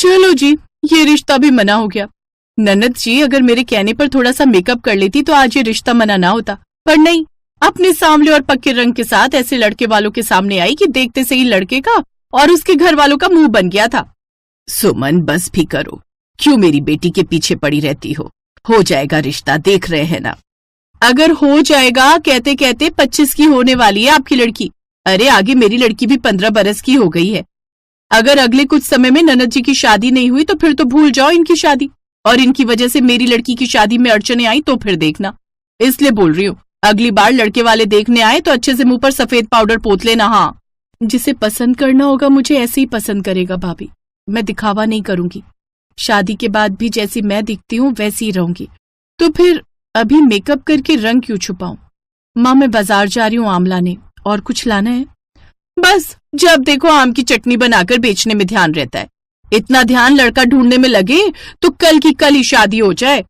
चलो जी, ये रिश्ता भी मना हो गया। ननद जी अगर मेरे कहने पर थोड़ा सा मेकअप कर लेती तो आज ये रिश्ता मना ना होता, पर नहीं, अपने सांवले और पक्के रंग के साथ ऐसे लड़के वालों के सामने आई कि देखते से ही लड़के का और उसके घर वालों का मुंह बन गया था। सुमन बस भी करो, क्यों मेरी बेटी के पीछे पड़ी रहती हो जाएगा रिश्ता, देख रहे हैं ना। अगर हो जाएगा कहते कहते 25 की होने वाली है आपकी लड़की। अरे आगे मेरी लड़की भी 15 बरस की हो गई है। अगर अगले कुछ समय में ननद जी की शादी नहीं हुई तो फिर तो भूल जाओ इनकी शादी, और इनकी वजह से मेरी लड़की की शादी में अड़चने आई तो फिर देखना। इसलिए बोल रही हूँ, अगली बार लड़के वाले देखने आए तो अच्छे से मुंह पर सफेद पाउडर पोत लेना। हाँ, जिसे पसंद करना होगा मुझे ऐसे ही पसंद करेगा भाभी, मैं दिखावा नहीं करूंगी। शादी के बाद भी जैसी मैं दिखती हूँ वैसी ही रहूंगी। तो फिर अभी मेकअप करके रंग क्यों छुपाऊं? माँ मैं बाजार जा रही हूँ आम लाने, और कुछ लाना है? बस जब देखो आम की चटनी बनाकर बेचने में ध्यान रहता है। इतना ध्यान लड़का ढूंढने में लगे तो कल की कल ही शादी हो जाए।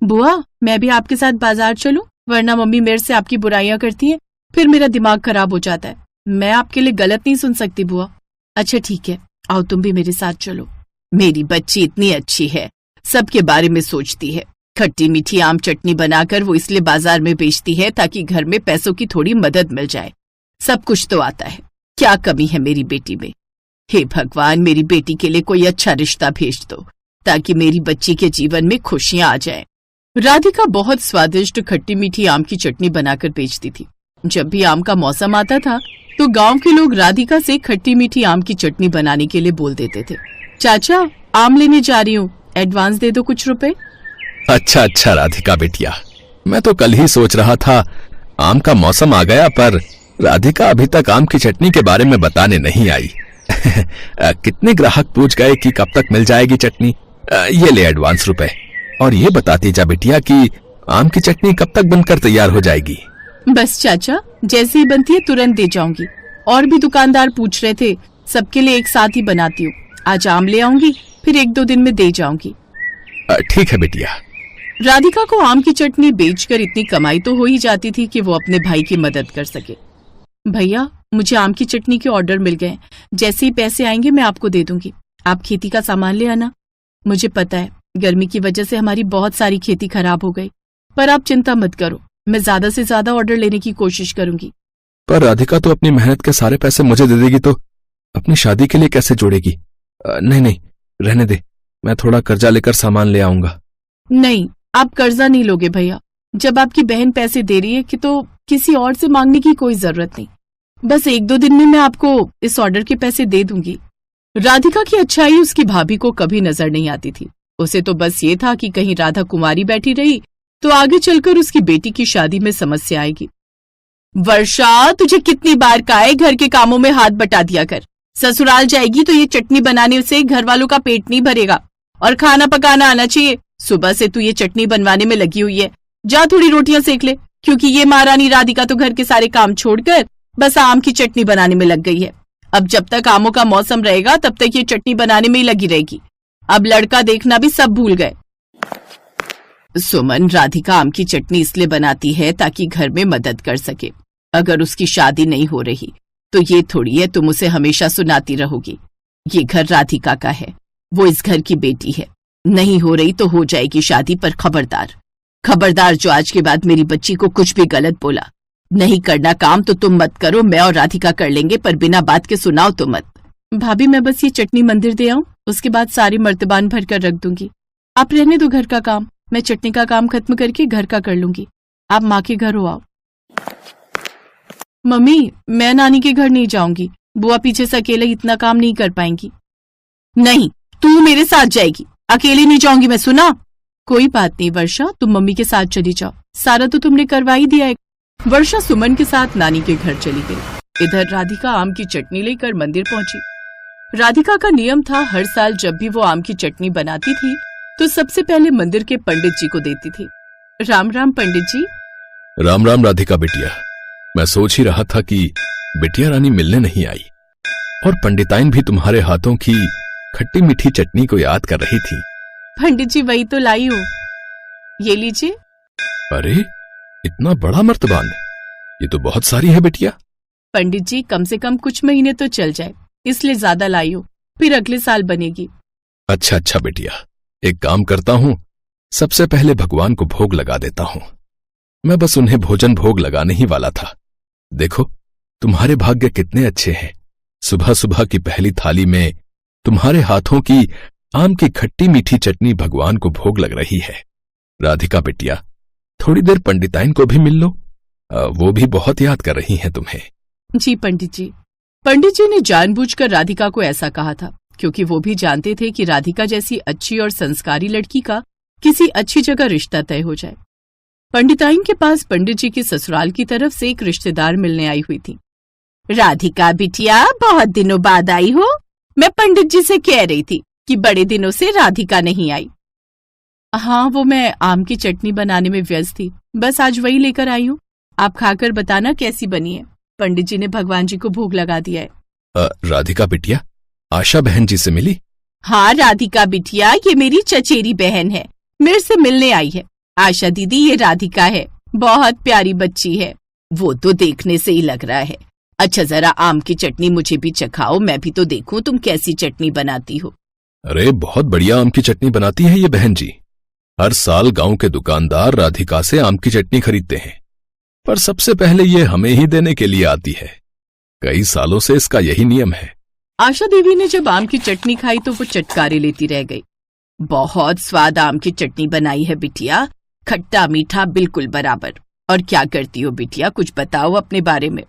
बुआ मैं भी आपके साथ बाजार चलूं, वरना मम्मी मेरे से आपकी बुराइयां करती हैं, फिर मेरा दिमाग खराब हो जाता है। मैं आपके लिए गलत नहीं सुन सकती बुआ। अच्छा ठीक है, आओ तुम भी मेरे साथ चलो। मेरी बच्ची इतनी अच्छी है, सबके बारे में सोचती है। खट्टी मीठी आम चटनी बनाकर वो इसलिए बाजार में बेचती है ताकि घर में पैसों की थोड़ी मदद मिल जाए। सब कुछ तो आता है, क्या कमी है मेरी बेटी में? हे भगवान, मेरी बेटी के लिए कोई अच्छा रिश्ता भेज दो ताकि मेरी बच्ची के जीवन में खुशियां आ जाएं। राधिका बहुत स्वादिष्ट खट्टी मीठी आम की चटनी बनाकर बेचती थी। जब भी आम का मौसम आता था तो गांव के लोग राधिका से खट्टी मीठी आम की चटनी बनाने के लिए बोल देते थे। चाचा आम लेने जा रही हूँ, एडवांस दे दो कुछ रुपए। अच्छा राधिका बेटिया, मैं तो कल ही सोच रहा था आम का मौसम आ गया, पर राधिका अभी तक आम की चटनी के बारे में बताने नहीं आई। कितने ग्राहक पूछ गए कि कब तक मिल जाएगी चटनी। ये ले एडवांस रुपए, और ये बताती जा बिटिया कि आम की चटनी कब तक बनकर तैयार हो जाएगी। बस चाचा, जैसे ही बनती है तुरंत दे जाऊंगी। और भी दुकानदार पूछ रहे थे, सबके लिए एक साथ ही बनाती हूँ। आज आम ले आऊंगी, फिर 1-2 दिन में दे जाऊंगी। ठीक है बिटिया। राधिका को आम की चटनी बेचकर इतनी कमाई तो हो ही जाती थी कि वो अपने भाई की मदद कर सके। भैया मुझे आम की चटनी के ऑर्डर मिल गए, जैसे ही पैसे आएंगे मैं आपको दे दूंगी। आप खेती का सामान ले आना। मुझे पता है गर्मी की वजह से हमारी बहुत सारी खेती खराब हो गई, पर आप चिंता मत करो, मैं ज्यादा से ज्यादा ऑर्डर लेने की कोशिश करूंगी। पर राधिका तो अपनी मेहनत के सारे पैसे मुझे दे देगी तो अपनी शादी के लिए कैसे जोड़ेगी? नहीं रहने दे, मैं थोड़ा कर्जा लेकर सामान ले आऊंगा। नहीं, आप कर्जा नहीं लोगे भैया। जब आपकी बहन पैसे दे रही है कि तो किसी और से मांगने की कोई जरूरत नहीं। बस 1-2 दिन में मैं आपको इस ऑर्डर के पैसे दे दूंगी। राधिका की अच्छाई उसकी भाभी को कभी नजर नहीं आती थी। उसे तो बस ये था कि कहीं राधा कुमारी बैठी रही तो आगे चलकर उसकी बेटी की शादी में समस्या आएगी। वर्षा, तुझे कितनी बार कहा है घर के कामों में हाथ बटा दिया कर। ससुराल जाएगी तो ये चटनी बनाने से घर वालों का पेट नहीं भरेगा, और खाना पकाना आना चाहिए। सुबह से तू ये चटनी बनवाने में लगी हुई है, जा थोड़ी रोटियां सेक ले, क्योंकि ये महारानी राधिका तो घर के सारे काम छोड़कर बस आम की चटनी बनाने में लग गई है। अब जब तक आमों का मौसम रहेगा तब तक ये चटनी बनाने में ही लगी रहेगी। अब लड़का देखना भी सब भूल गए। सुमन, राधिका आम की चटनी इसलिए बनाती है ताकि घर में मदद कर सके। अगर उसकी शादी नहीं हो रही तो ये थोड़ी है तुम उसे हमेशा सुनाती रहोगी। ये घर राधिका का है, वो इस घर की बेटी है। नहीं हो रही तो हो जाएगी शादी, पर खबरदार जो आज के बाद मेरी बच्ची को कुछ भी गलत बोला। नहीं करना काम तो तुम मत करो, मैं और राधिका कर लेंगे, पर बिना बात के सुनाओ तो मत। भाभी मैं बस ये चटनी मंदिर दे आऊं, उसके बाद सारी मर्तबान भर कर रख दूंगी। आप रहने दो घर का काम, मैं चटनी का काम खत्म करके घर का कर लूंगी। आप माँ के घर हो आओ। मम्मी मैं नानी के घर नहीं जाऊंगी, बुआ पीछे से अकेले इतना काम नहीं कर पाएंगी। नहीं, तू मेरे साथ जाएगी, अकेले नहीं जाऊंगी मैं, सुना? कोई बात नहीं वर्षा, तुम मम्मी के साथ चली जाओ, सारा तो तुमने करवा ही दिया है। वर्षा सुमन के साथ नानी के घर चली गई। इधर राधिका आम की चटनी लेकर मंदिर पहुंची। राधिका का नियम था हर साल जब भी वो आम की चटनी बनाती थी तो सबसे पहले मंदिर के पंडित जी को देती थी। राम राम पंडित जी। राम राम राधिका बिटिया, मैं सोच ही रहा था कि बिटिया रानी मिलने नहीं आई, और पंडिताइन भी तुम्हारे हाथों की खट्टी मीठी चटनी को याद कर रही थी। पंडित जी वही तो लाई हूँ, ये लीजिए। अरे इतना बड़ा मर्तबान, ये तो बहुत सारी है बिटिया। पंडित जी कम से कम कुछ महीने तो चल जाए, इसलिए ज्यादा लाई हूँ, फिर अगले साल बनेगी। अच्छा अच्छा बिटिया, एक काम करता हूं, सबसे पहले भगवान को भोग लगा देता हूं। मैं बस उन्हें भोजन भोग लगाने ही वाला था। देखो तुम्हारे भाग्य कितने अच्छे हैं। सुबह सुबह की पहली थाली में तुम्हारे हाथों की आम की खट्टी मीठी चटनी भगवान को भोग लग रही है। राधिका बिटिया, थोड़ी देर पंडिताइन को भी मिल लो, वो भी बहुत याद कर रही हैं तुम्हें। जी पंडित जी। पंडित जी ने जानबूझकर राधिका को ऐसा कहा था क्योंकि वो भी जानते थे कि राधिका जैसी अच्छी और संस्कारी लड़की का किसी अच्छी जगह रिश्ता तय हो जाए। पंडिताइन के पास पंडित जी की ससुराल की तरफ से एक रिश्तेदार मिलने आई हुई थी। राधिका बिटिया, बहुत दिनों बाद आई हो। मैं पंडित जी से कह रही थी कि बड़े दिनों से राधिका नहीं आई। हाँ, वो मैं आम की चटनी बनाने में व्यस्त थी, बस आज वही लेकर आई हूँ। आप खाकर बताना कैसी बनी है। पंडित जी ने भगवान जी को भोग लगा दिया है। राधिका बिटिया, आशा बहन जी से मिली? हाँ राधिका बिटिया, ये मेरी चचेरी बहन है, मेरे से मिलने आई है। आशा दीदी, ये राधिका है, बहुत प्यारी बच्ची है। वो तो देखने से ही लग रहा है। अच्छा, जरा आम की चटनी मुझे भी चखाओ, मैं भी तो देखूं तुम कैसी चटनी बनाती हो। अरे बहुत बढ़िया आम की चटनी बनाती है ये बहन जी। हर साल गांव के दुकानदार राधिका से आम की चटनी खरीदते हैं, पर सबसे पहले ये हमें ही देने के लिए आती है। कई सालों से इसका यही नियम है। आशा देवी ने जब आम की चटनी खाई तो वो चटकारे लेती रह गई। बहुत स्वाद आम की चटनी बनाई है बिटिया, खट्टा मीठा बिल्कुल बराबर। और क्या करती हो बिटिया, कुछ बताओ अपने बारे में।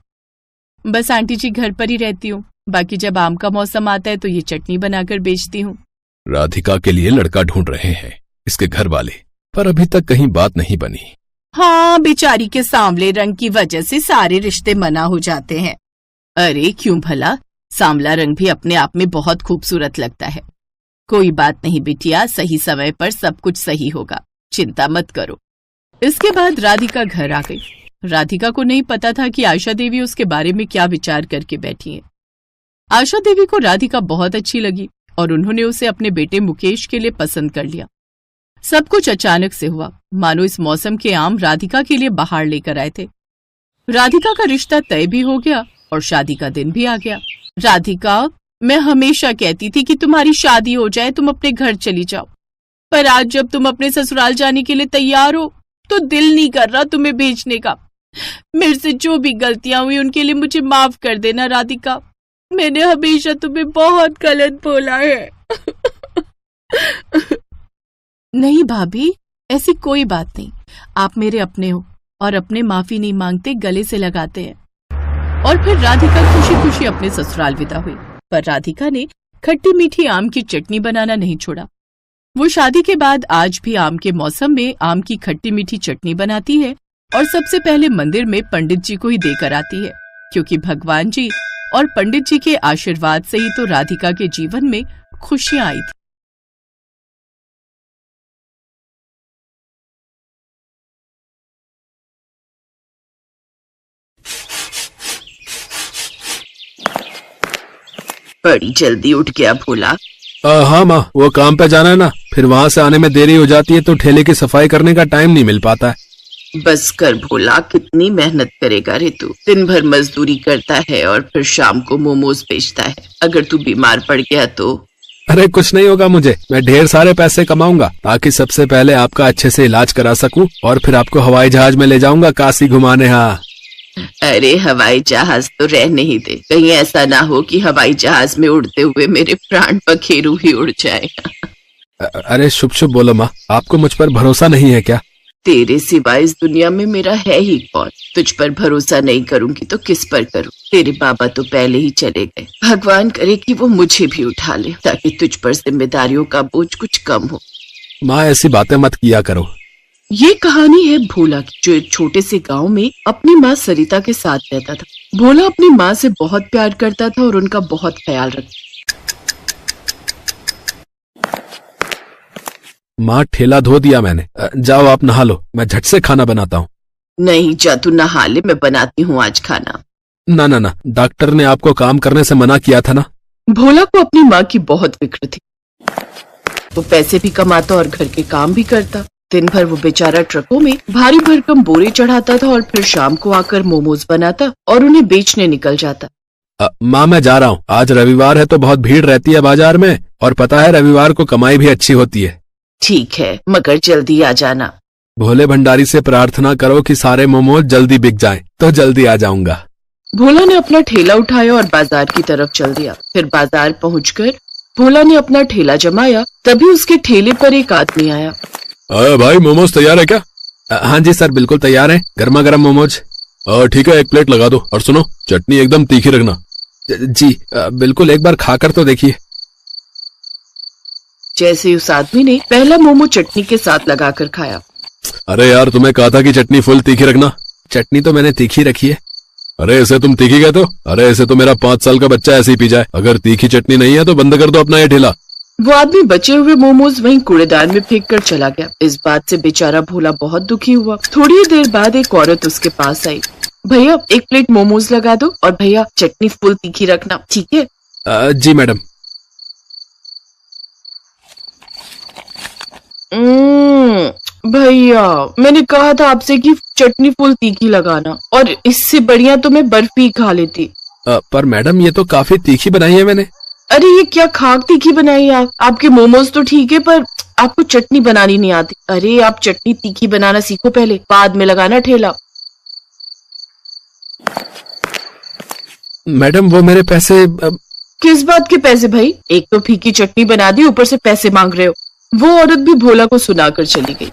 बस आंटी जी, घर पर ही रहती हूँ, बाकी जब आम का मौसम आता है तो ये चटनी बनाकर बेचती हूँ। राधिका के लिए लड़का ढूंढ रहे हैं इसके घर वाले, पर अभी तक कहीं बात नहीं बनी। हाँ, बेचारी के सांवले रंग की वजह से सारे रिश्ते मना हो जाते हैं। अरे क्यों भला, सांवला रंग भी अपने आप में बहुत खूबसूरत लगता है। कोई बात नहीं बिटिया, सही समय पर सब कुछ सही होगा, चिंता मत करो। इसके बाद राधिका घर आ गई। राधिका को नहीं पता था कि आशा देवी उसके बारे में क्या विचार करके बैठी है। आशा देवी को राधिका बहुत अच्छी लगी और उन्होंने उसे अपने बेटे मुकेश के लिए पसंद कर लिया। सब कुछ अचानक से हुआ, मानो इस मौसम के आम राधिका के लिए बाहर लेकर आए थे। राधिका का रिश्ता तय भी हो गया और शादी का दिन भी आ गया। राधिका, मैं हमेशा कहती थी कि तुम्हारी शादी हो जाए, तुम अपने घर चली जाओ, पर आज जब तुम अपने ससुराल जाने के लिए तैयार हो तो दिल नहीं कर रहा तुम्हें भेजने का। मेरे से जो भी गलतियां हुई उनके लिए मुझे माफ कर देना राधिका। मैंने हमेशा तुम्हें बहुत गलत बोला है। नहीं भाभी, ऐसी कोई बात नहीं। आप मेरे अपने हो और अपने माफी नहीं मांगते, गले से लगाते हैं। और फिर राधिका खुशी खुशी अपने ससुराल विदा हुई। पर राधिका ने खट्टी मीठी आम की चटनी बनाना नहीं छोड़ा। वो शादी के बाद आज भी आम के मौसम में आम की खट्टी मीठी चटनी बनाती है और सबसे पहले मंदिर में पंडित जी को ही देकर आती है, क्योंकि भगवान जी और पंडित जी के आशीर्वाद से ही तो राधिका के जीवन में खुशियां आई थी। बड़ी जल्दी उठ गया भोला। हाँ माँ, वो काम पे जाना है ना, फिर वहाँ से आने में देरी हो जाती है तो ठेले की सफाई करने का टाइम नहीं मिल पाता है। बस कर भोला, कितनी मेहनत करेगा रे तू। दिन भर मजदूरी करता है और फिर शाम को मोमोज बेचता है। अगर तू बीमार पड़ गया तो? अरे कुछ नहीं होगा मुझे, मैं ढेर सारे पैसे कमाऊंगा ताकि सबसे पहले आपका अच्छे से इलाज करा सकूं और फिर आपको हवाई जहाज में ले जाऊंगा काशी घुमाने। हाँ। अरे हवाई जहाज तो रहने ही दे, कहीं ऐसा ना हो कि हवाई जहाज में उड़ते हुए मेरे प्राण पखेरु ही उड़ जाए। अरे शुभ शुभ बोलो माँ, आपको मुझ पर भरोसा नहीं है क्या? तेरे सिवा इस दुनिया में मेरा है ही कौन। तुझ पर भरोसा नहीं करूंगी तो किस पर करूं? तेरे बाबा तो पहले ही चले गए। भगवान करे कि वो मुझे भी उठा ले ताकि तुझ पर जिम्मेदारियों का बोझ कुछ कम हो। माँ ऐसी बातें मत किया करो। ये कहानी है भोला की, जो एक छोटे से गांव में अपनी माँ सरिता के साथ रहता था। भोला अपनी माँ से बहुत प्यार करता था और उनका बहुत ख्याल रखता। माँ ठेला धो दिया मैंने, जाओ आप नहा लो, मैं झट से खाना बनाता हूँ। नहीं जा, तू नहा ले, मैं बनाती हूँ आज खाना। ना ना ना, डॉक्टर ने आपको काम करने से मना किया था ना। भोला को अपनी माँ की बहुत फिक्र थी। वो पैसे भी कमाता और घर के काम भी करता। दिन भर वो बेचारा ट्रकों में भारी भरकम बोरे चढ़ाता था और फिर शाम को आकर मोमोज बनाता और उन्हें बेचने निकल जाता। माँ मैं जा रहा हूँ, आज रविवार है तो बहुत भीड़ रहती है बाजार में, और पता है रविवार को कमाई भी अच्छी होती है। ठीक है, मगर जल्दी आ जाना। भोले भंडारी से प्रार्थना करो कि सारे मोमोज जल्दी बिक जाएं, तो जल्दी आ जाऊंगा। भोला ने अपना ठेला उठाया और बाजार की तरफ चल दिया। फिर बाजार पहुंचकर भोला ने अपना ठेला जमाया, तभी उसके ठेले पर एक आदमी आया। भाई मोमोज तैयार है क्या? हाँ जी सर, बिल्कुल तैयार है, गर्मा गर्म मोमोज। ठीक है, एक प्लेट लगा दो, और सुनो चटनी एकदम तीखी रखना। जी बिल्कुल, एक बार खाकर तो देखिए। जैसे उस आदमी ने पहला मोमो चटनी के साथ लगाकर खाया। अरे यार, तुम्हें कहा था कि चटनी फुल तीखी रखना। चटनी तो मैंने तीखी रखी है। अरे ऐसे तुम तीखी कहते हो? अरे ऐसे तो मेरा 5 साल का बच्चा ऐसे ही पी जाए। अगर तीखी चटनी नहीं है तो बंद कर दो अपना ये ठेला। वो आदमी बचे हुए मोमोज वहीं कूड़ेदान में फेंक कर चला गया। इस बात से बेचारा भोला बहुत दुखी हुआ। थोड़ी ही देर बाद एक औरत उसके पास आई। भैया, एक प्लेट मोमोज लगा दो, और भैया चटनी फुल तीखी रखना, ठीक है? जी मैडम। भैया, मैंने कहा था आपसे कि चटनी फुल तीखी लगाना, और इससे बढ़िया तो मैं बर्फी खा लेती। पर मैडम ये तो काफी तीखी बनाई है मैंने। अरे ये क्या खाक तीखी बनाई आप? आपके मोमोज तो ठीक है, पर आपको चटनी बनानी नहीं आती। अरे आप चटनी तीखी बनाना सीखो पहले, बाद में लगाना ठेला। मैडम वो मेरे पैसे। किस बात के पैसे भाई? एक तो फीकी चटनी बना दी, ऊपर से पैसे मांग रहे हो। वो औरत भी भोला को सुनाकर चली गई।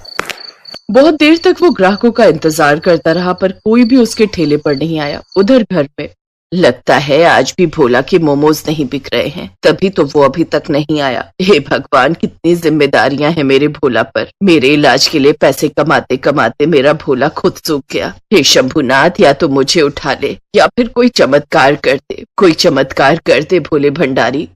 बहुत देर तक वो ग्राहकों का इंतजार करता रहा, पर कोई भी उसके ठेले पर नहीं आया। उधर घर पे लगता है आज भी भोला के मोमोज नहीं बिक रहे हैं, तभी तो वो अभी तक नहीं आया। हे भगवान, कितनी जिम्मेदारियां हैं मेरे भोला पर। मेरे इलाज के लिए पैसे कमाते कमाते मेरा भोला खुद सूख गया। हे शंभुनाथ, या तो मुझे उठा ले या फिर कोई चमत्कार कर दे, कोई चमत्कार कर दे भोले भंडारी।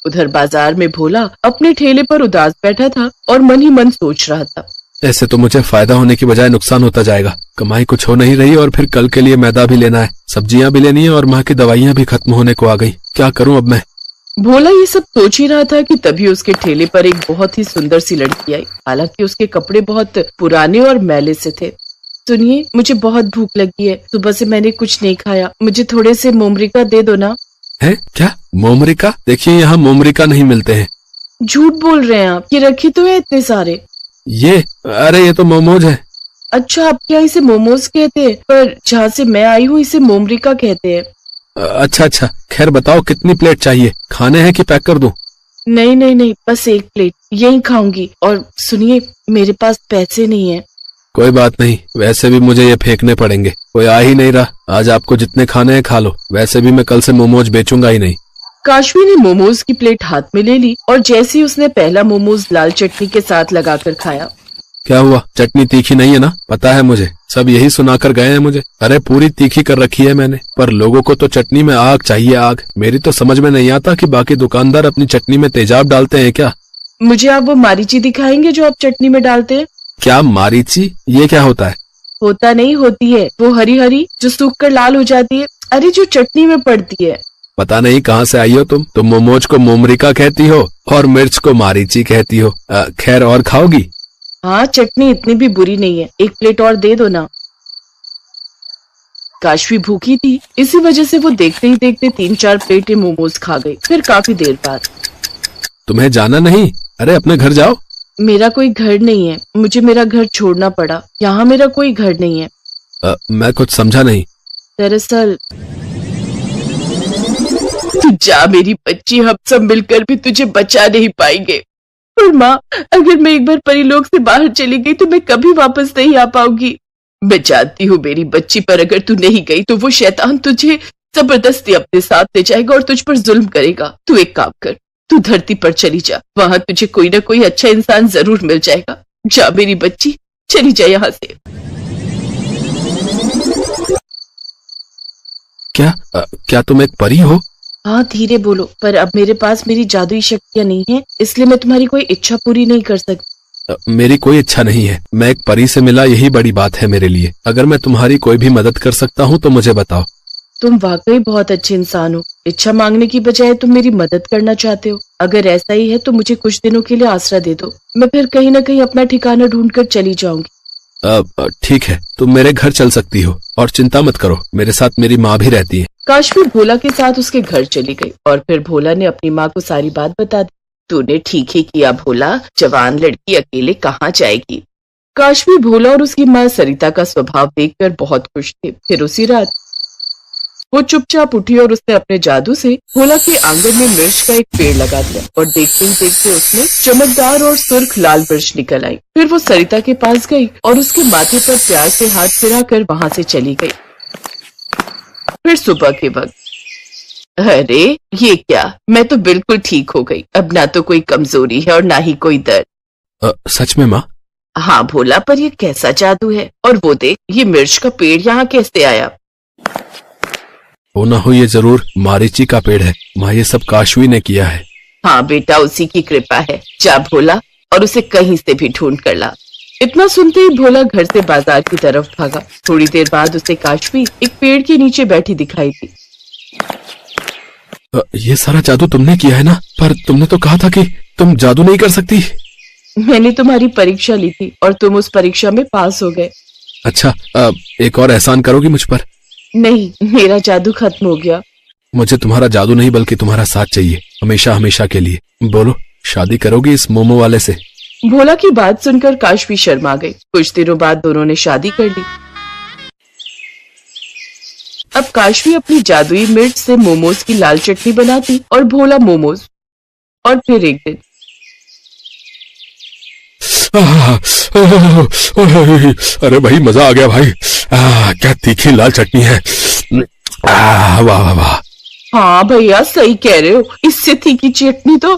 उधर बाजार में भोला अपने ठेले पर उदास बैठा था और मन ही मन सोच रहा था। ऐसे तो मुझे फायदा होने की बजाय नुकसान होता जाएगा। कमाई कुछ हो नहीं रही, और फिर कल के लिए मैदा भी लेना है, सब्जियां भी लेनी है, और माँ की दवाइयां भी खत्म होने को आ गई। क्या करूं अब मैं? भोला ये सब सोच ही रहा था कि तभी उसके ठेले पर एक बहुत ही सुंदर सी लड़की आई। हालांकि उसके कपड़े बहुत पुराने और मैले से थे। सुनिए, मुझे बहुत भूख लगी है, सुबह से मैंने कुछ नहीं खाया, मुझे थोड़े से मोमरिका दे दो ना। है क्या? मोमरिका? देखिए यहाँ मोमरिका नहीं मिलते हैं। झूठ बोल रहे हैं आप, ये रखे तो है इतने सारे। अरे ये तो मोमोज है। अच्छा, आपके यहाँ इसे मोमोज कहते हैं, पर जहाँ से मैं आई हूँ इसे मोमरिका कहते हैं। अच्छा, खैर बताओ कितनी प्लेट चाहिए? खाने हैं कि पैक कर दूं? नहीं नहीं नहीं, बस एक प्लेट यही खाऊंगी। और सुनिए, मेरे पास पैसे नहीं है। कोई बात नहीं, वैसे भी मुझे ये फेंकने पड़ेंगे, कोई आ ही नहीं रहा। आज आपको जितने खाने हैं खा लो, वैसे भी मैं कल से मोमोज बेचूंगा ही नहीं। काशवी ने मोमोज की प्लेट हाथ में ले ली, और जैसे ही उसने पहला मोमोज लाल चटनी के साथ लगाकर खाया। क्या हुआ? चटनी तीखी नहीं है ना? पता है मुझे, सब यही सुनाकर गए हैं मुझे। अरे पूरी तीखी कर रखी है मैंने, पर लोगों को तो चटनी में आग चाहिए, आग। मेरी तो समझ में नहीं आता कि बाकी दुकानदार अपनी चटनी में तेजाब डालते हैं क्या? मुझे आप वो मारीची दिखाएंगे जो आप चटनी में डालते हैं? क्या मारीची? ये क्या होता है? होता नहीं, होती है वो हरी हरी जो सूख कर लाल हो जाती है। अरे जो चटनी में पड़ती है। पता नहीं कहाँ से आई हो तुम मोमोज को मोमरिका कहती हो और मिर्च को मारीची कहती हो। खैर, और खाओगी? हाँ, चटनी इतनी भी बुरी नहीं है, एक प्लेट और दे दो ना। काशवी भूखी थी, इसी वजह से वो देखते ही देखते 3-4 प्लेटें मोमोज खा गई। फिर काफी देर बाद, तुम्हें जाना नहीं? अरे अपने घर जाओ। मेरा कोई घर नहीं है, मुझे मेरा घर छोड़ना पड़ा। यहाँ मेरा कोई घर नहीं है। मैं कुछ समझा नहीं। दरअसल तू जा मेरी बच्ची, हम सब मिलकर भी तुझे बचा नहीं पाएंगे। और माँ, अगर मैं एक बार परीलोक से बाहर चली गई तो मैं कभी वापस नहीं आ पाऊंगी। मैं जानती हूँ मेरी बच्ची, पर अगर तू नहीं गई तो वो शैतान तुझे जबरदस्ती अपने साथ ले जाएगा और तुझ पर जुल्म करेगा। तू एक काम कर, तू धरती पर चली जा, वहां तुझे कोई ना कोई अच्छा इंसान जरूर मिल जाएगा। जा मेरी बच्ची, चली जा यहाँ से। क्या तुम एक परी हो? हाँ, धीरे बोलो, पर अब मेरे पास मेरी जादुई शक्तियाँ नहीं है, इसलिए मैं तुम्हारी कोई इच्छा पूरी नहीं कर सकती। मेरी कोई इच्छा नहीं है, मैं एक परी से मिला, यही बड़ी बात है मेरे लिए। अगर मैं तुम्हारी कोई भी मदद कर सकता हूँ तो मुझे बताओ। तुम वाकई बहुत अच्छे इंसान हो। इच्छा मांगने की बजाय तुम मेरी मदद करना चाहते हो। अगर ऐसा ही है तो मुझे कुछ दिनों के लिए आसरा दे दो, मैं फिर कहीं ना कहीं अपना ठिकाना ढूंढकर चली जाऊंगी। ठीक है, तुम मेरे घर चल सकती हो और चिंता मत करो, मेरे साथ मेरी माँ भी रहती है। काशवी भोला के साथ उसके घर चली गई और फिर भोला ने अपनी माँ को सारी बात बता दी। तूने ठीक ही किया भोला, जवान लड़की अकेले कहाँ जाएगी। काशवी भोला और उसकी माँ सरिता का स्वभाव देखकर बहुत खुश थे। फिर उसी रात वो चुपचाप उठी और उसने अपने जादू से भोला के आंगन में मिर्च का एक पेड़ लगा दिया और देखते ही देखते उसमें चमकदार और सुर्ख लाल मिर्च निकल आई। फिर वो सरिता के पास गई और उसके माथे पर प्यार से हाथ फिराकर वहां से चली गई। फिर सुबह के वक्त, अरे ये क्या, मैं तो बिल्कुल ठीक हो गई। अब ना तो कोई कमजोरी है और ना ही कोई दर्द। सच में माँ? हाँ भोला, पर ये कैसा जादू है। और वो देख, ये मिर्च का पेड़ यहाँ कैसे आया। हो ना हो ये जरूर मारीची का पेड़ है। माँ, ये सब काशवी ने किया है। हाँ बेटा, उसी की कृपा है। जा भोला और उसे कहीं से भी ढूंढ कर ला। इतना सुनते ही भोला घर से बाजार की तरफ भागा। थोड़ी देर बाद उसे काशवी एक पेड़ के नीचे बैठी दिखाई दी। ये सारा जादू तुमने किया है ना? पर तुमने तो कहा था कि तुम जादू नहीं कर सकती। मैंने तुम्हारी परीक्षा ली थी और तुम उस परीक्षा में पास हो गए। अच्छा, एक और एहसान करोगी मुझ पर? नहीं, मेरा जादू खत्म हो गया। मुझे तुम्हारा जादू नहीं बल्कि तुम्हारा साथ चाहिए, हमेशा हमेशा के लिए। बोलो, शादी करोगी इस मोमो वाले से? भोला की बात सुनकर काशवी शर्मा गई। कुछ दिनों बाद दोनों ने शादी कर ली। अब काशवी अपनी जादुई मिर्च से मोमोज की लाल चटनी बनाती और भोला मोमोज। और फिर एक दिन, अरे भाई, मजा आ गया भाई। क्या तीखी लाल चटनी है। वाह वाह वाह। हाँ भैया, सही कह रहे हो। इससे तीखी चटनी तो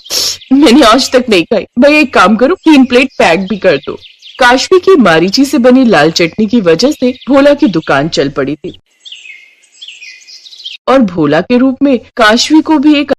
मैंने आज तक नहीं खाई। भैया एक काम करो, 3 प्लेट पैक भी कर दो। काशवी की मारीची से बनी लाल चटनी की वजह से भोला की दुकान चल पड़ी थी और भोला के रूप में काशवी को भी एक